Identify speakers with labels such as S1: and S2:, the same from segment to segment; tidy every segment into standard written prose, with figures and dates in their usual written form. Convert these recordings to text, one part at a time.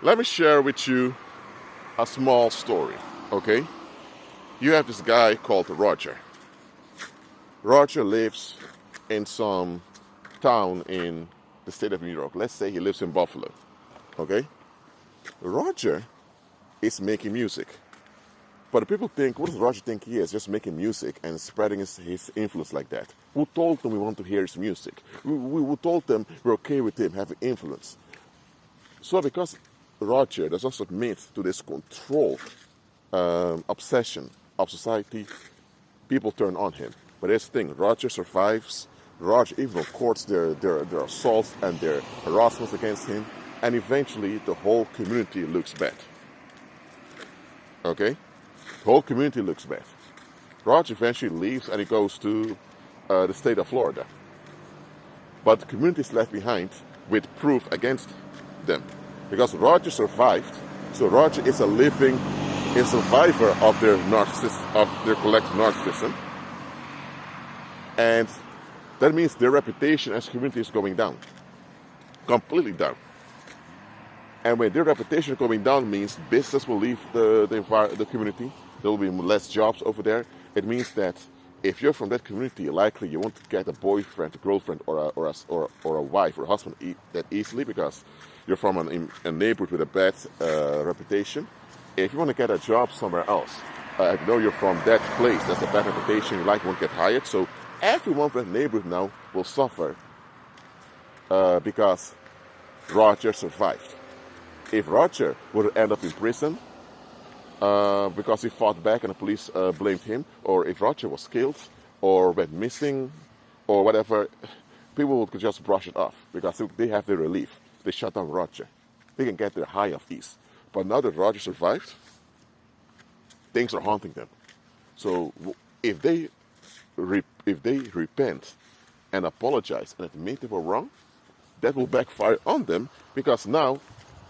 S1: Let me share with you a small story, okay? You have this guy called Roger. Roger lives in some town in the state of New York. Let's say he lives in Buffalo, okay? Roger is making music. But people think, what does Roger think he is? Just making music and spreading his influence like that. Who told them we want to hear his music? We told them we're okay with him having influence. So because Roger does not submit to this control obsession of society, people turn on him. But here's the thing, Roger survives. Roger even records their assaults and their harassments against him. And eventually the whole community looks bad. Okay? The whole community looks bad. Roger eventually leaves and he goes to the state of Florida. But the community is left behind with proof against them. Because Roger survived, so Roger is a survivor of their collective narcissism. And that means their reputation as a community is going down. Completely down. And when their reputation is going down means business will leave the community. There will be less jobs over there. It means that if you're from that community, likely you won't get a boyfriend, a girlfriend, or a wife or a husband that easily because you're from a neighborhood with a bad reputation. If you want to get a job somewhere else, I know you're from that place, that's a bad reputation, you likely won't get hired. So everyone from that neighborhood now will suffer because Roger survived. If Roger would end up in prison because he fought back and the police blamed him, or if Roger was killed or went missing or whatever, people would just brush it off because they have their relief. They shut down Roger. They can get their high of ease. But now that Roger survived, things are haunting them. So if they repent and apologize and admit they were wrong, that will backfire on them because now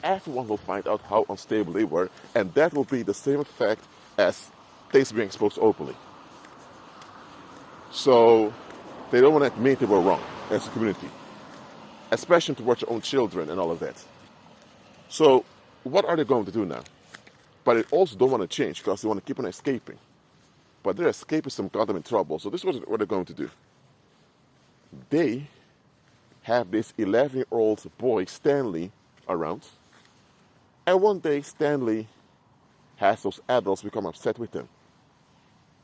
S1: everyone will find out how unstable they were, and that will be the same effect as things being exposed openly. So they don't want to admit they were wrong as a community, especially towards their own children and all of that. So what are they going to do now? But they also don't want to change because they want to keep on escaping. But their escapism got them in trouble. So this is what they're going to do. They have this 11-year-old boy, Stanley, around. And one day, Stanley has those adults become upset with him.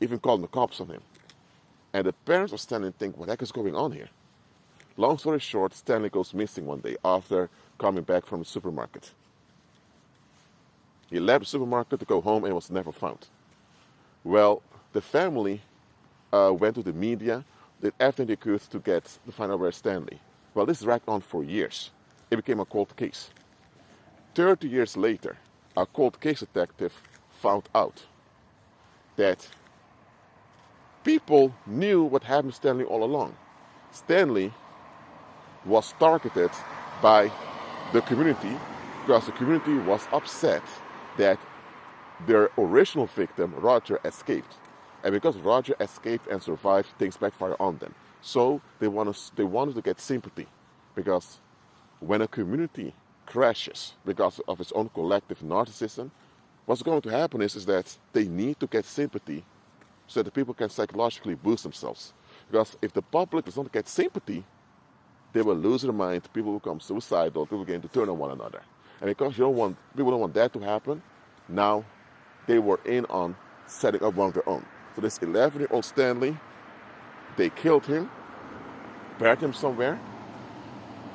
S1: Even calling the cops on him. And the parents of Stanley think, what the heck is going on here? Long story short, Stanley goes missing one day after coming back from the supermarket. He left the supermarket to go home and was never found. Well, the family went to the media, did everything they could to find out where Stanley. Well, this dragged on for years. It became a cold case. 30 years later, a cold case detective found out that people knew what happened to Stanley all along. Stanley was targeted by the community because the community was upset that their original victim, Roger, escaped. And because Roger escaped and survived, things backfired on them. So they wanted to get sympathy because when a community crashes because of its own collective narcissism, what's going to happen is that they need to get sympathy so that the people can psychologically boost themselves. Because if the public does not get sympathy, they will lose their mind, people will become suicidal, people begin to turn on one another. And because people don't want that to happen, now they were in on setting up one of their own. So this 11-year-old Stanley, they killed him, buried him somewhere.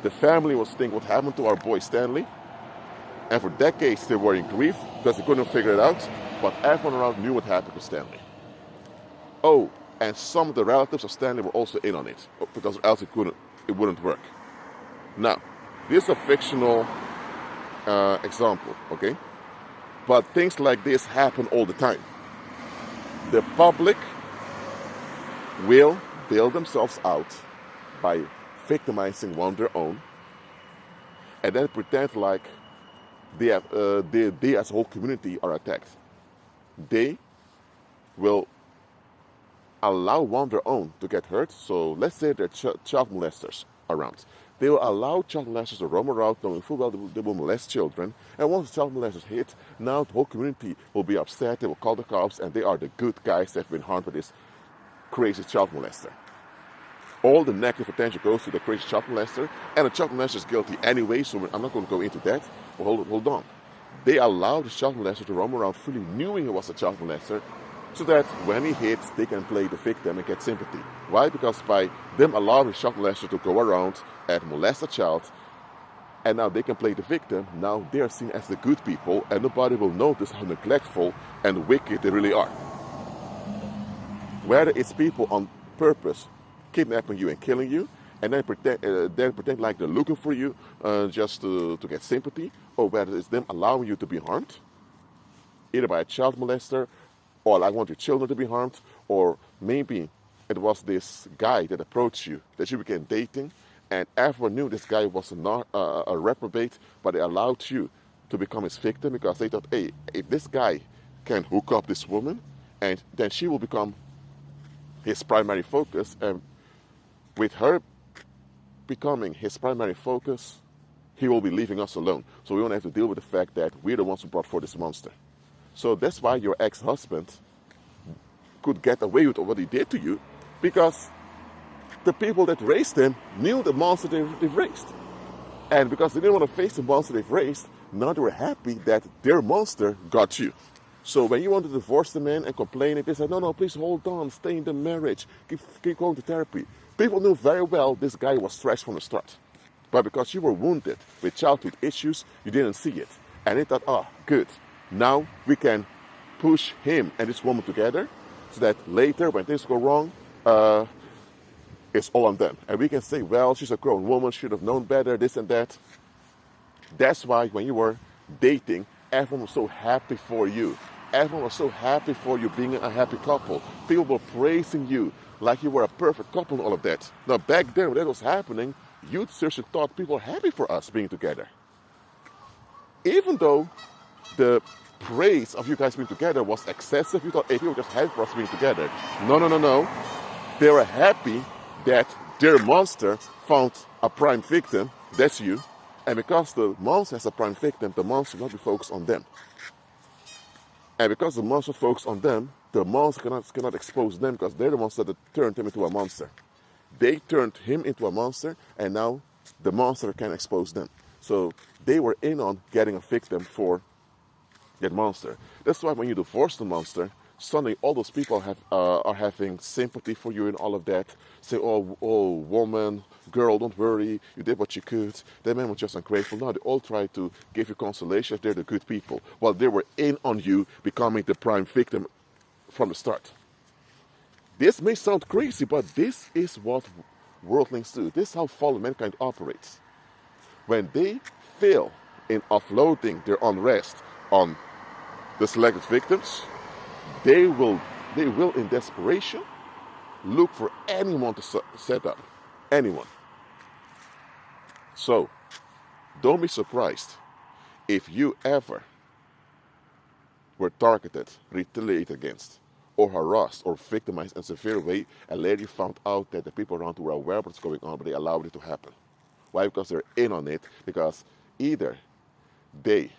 S1: The family was thinking, what happened to our boy Stanley? And for decades they were in grief because they couldn't figure it out, but everyone around knew what happened to Stanley. Oh, and some of the relatives of Stanley were also in on it, because else it wouldn't work. Now, this is a fictional example, okay? But things like this happen all the time. The public will bail themselves out by victimizing one of their own, and then pretend like they as a whole community are attacked. They will allow one of their own to get hurt. So let's say there are child molesters around, They will allow child molesters to roam around knowing full well they will molest children. And once the child molesters hit, now the whole community will be upset. They will call the cops, and they are the good guys that have been harmed by this crazy child molester. All the negative attention goes to the crazy child molester, and the child molester is guilty anyway, so I'm not going to go into that. But hold on. They allowed the child molester to roam around fully knowing he was a child molester, so that when he hits, they can play the victim and get sympathy. Why? Because by them allowing the child molester to go around and molest a child, and now they can play the victim, now they are seen as the good people, and nobody will notice how neglectful and wicked they really are. Whether it's people on purpose kidnapping you and killing you, and then pretend like they're looking for you just to get sympathy, or whether it's them allowing you to be harmed, either by a child molester, or I want your children to be harmed, or maybe it was this guy that approached you, that you began dating, and everyone knew this guy was not a reprobate, but they allowed you to become his victim because they thought, hey, if this guy can hook up this woman, and then she will become his primary focus, and with her becoming his primary focus, he will be leaving us alone. So we won't have to deal with the fact that we're the ones who brought forth this monster. So that's why your ex-husband could get away with what he did to you, because the people that raised him knew the monster they've raised. And because they didn't want to face the monster they've raised, now they were happy that their monster got you. So when you want to divorce the man and complain, they said, no, please hold on, stay in the marriage, keep going to therapy. People knew very well this guy was trash from the start. But because you were wounded with childhood issues, you didn't see it. And they thought, good. Now we can push him and this woman together so that later when things go wrong, it's all on them. And we can say, well, she's a grown woman, should have known better, this and that. That's why when you were dating, everyone was so happy for you. Everyone was so happy for you being a happy couple. People were praising you like you were a perfect couple and all of that. Now back then when that was happening, you seriously thought people were happy for us being together. Even though the praise of you guys being together was excessive, you thought, hey, people were just happy for us being together. No. They were happy that their monster found a prime victim, that's you, and because the monster has a prime victim, the monster will not be focused on them. And because the monster focused on them, the monster cannot expose them because they're the ones that turned him into a monster. They turned him into a monster, and now the monster can expose them. So they were in on getting a victim for that monster. That's why when you divorce the monster, suddenly all those people are having sympathy for you and all of that. Say, oh, woman, girl, don't worry, you did what you could. That man was just ungrateful. Now they all try to give you consolation if they're the good people. While they were in on you becoming the prime victim from the start. This may sound crazy, but this is what worldlings do. This is how fallen mankind operates. When they fail in offloading their unrest on the selected victims, they will in desperation look for anyone to set up. Anyone. So, don't be surprised if you ever were targeted, retaliated against, or harassed or victimized in a severe way, and later you found out that the people around you were aware of what's going on, but they allowed it to happen. Why? Because they're in on it, because either they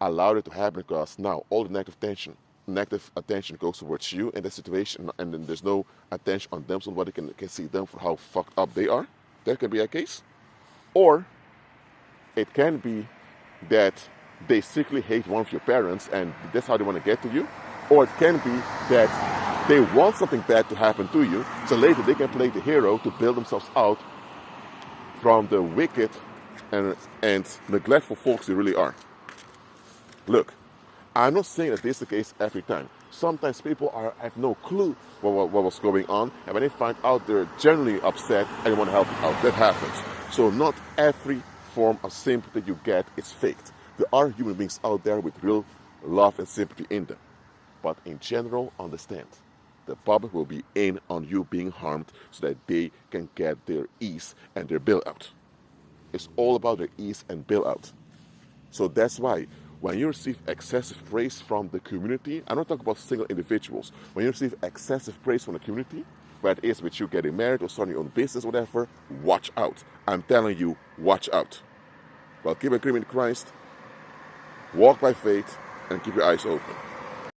S1: allowed it to happen because now all the negative attention goes towards you in the situation, and then there's no attention on them, so nobody can see them for how fucked up they are. That can be a case. Or it can be that they secretly hate one of your parents and that's how they want to get to you. Or it can be that they want something bad to happen to you, so later they can play the hero to build themselves out from the wicked and neglectful folks they really are. Look, I'm not saying that this is the case every time. Sometimes people have no clue what was going on, and when they find out, they're generally upset and they want to help you out. That happens. So not every form of sympathy you get is faked. There are human beings out there with real love and sympathy in them. But in general, understand, the public will be in on you being harmed so that they can get their ease and their bailout. It's all about their ease and bailout. So that's why when you receive excessive praise from the community, I'm not talking about single individuals. When you receive excessive praise from the community, whether it is with you getting married or starting your own business, whatever, watch out. I'm telling you, watch out. Well, keep agreeing with Christ, walk by faith, and keep your eyes open.